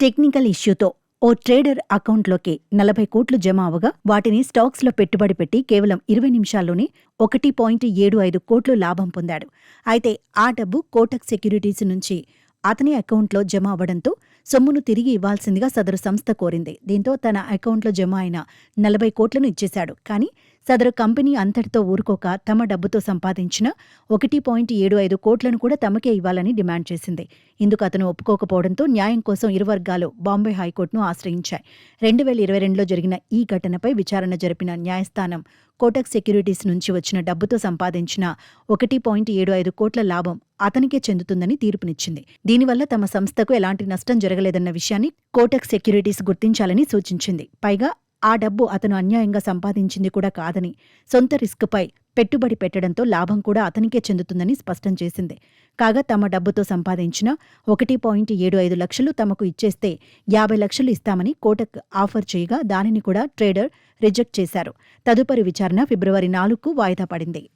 Technical ఇష్యూతో ఓ trader అకౌంట్లోకి 40 కోట్లు జమ అవగా వాటిని స్టాక్స్లో పెట్టుబడి పెట్టి కేవలం 20 నిమిషాల్లోనే 1.75 కోట్లు లాభం పొందాడు. అయితే ఆ డబ్బు కోటక్ సెక్యూరిటీస్ నుంచి అతని అకౌంట్లో జమ అవ్వడంతో సొమ్మును తిరిగి ఇవ్వాల్సిందిగా సదరు సంస్థ కోరింది. దీంతో తన అకౌంట్లో జమ అయిన 40 కోట్లను ఇచ్చేశాడు. కానీ సదరు కంపెనీ అంతటితో ఊరుకోక తమ డబ్బుతో సంపాదించిన 1.75 కోట్లను కూడా తమకే ఇవ్వాలని డిమాండ్ చేసింది. ఇందుకు అతను ఒప్పుకోకపోవడంతో న్యాయం కోసం ఇరు వర్గాలు బాంబే హైకోర్టును ఆశ్రయించాయి. 2022లో జరిగిన ఈ ఘటనపై విచారణ జరిపిన న్యాయస్థానం కోటక్ సెక్యూరిటీస్ నుంచి వచ్చిన డబ్బుతో సంపాదించిన 1.75 కోట్ల లాభం అతనికే చెందుతుందని తీర్పునిచ్చింది. దీనివల్ల తమ సంస్థకు ఎలాంటి నష్టం జరగలేదన్న విషయాన్ని కోటక్ సెక్యూరిటీస్ గుర్తించాలని సూచించింది. పైగా ఆ డబ్బు అతను అన్యాయంగా సంపాదించింది కూడా కాదని, సొంత రిస్క్పై పెట్టుబడి పెట్టడంతో లాభం కూడా అతనికే చెందుతుందని స్పష్టం చేసింది. కాగా తమ డబ్బుతో సంపాదించిన 1.75 లక్షలు తమకు ఇచ్చేస్తే 50 లక్షలు ఇస్తామని కోటక్ ఆఫర్ చేయగా దానిని కూడా ట్రేడర్ రిజెక్ట్ చేశారు. తదుపరి విచారణ ఫిబ్రవరి 4కు వాయిదా పడింది.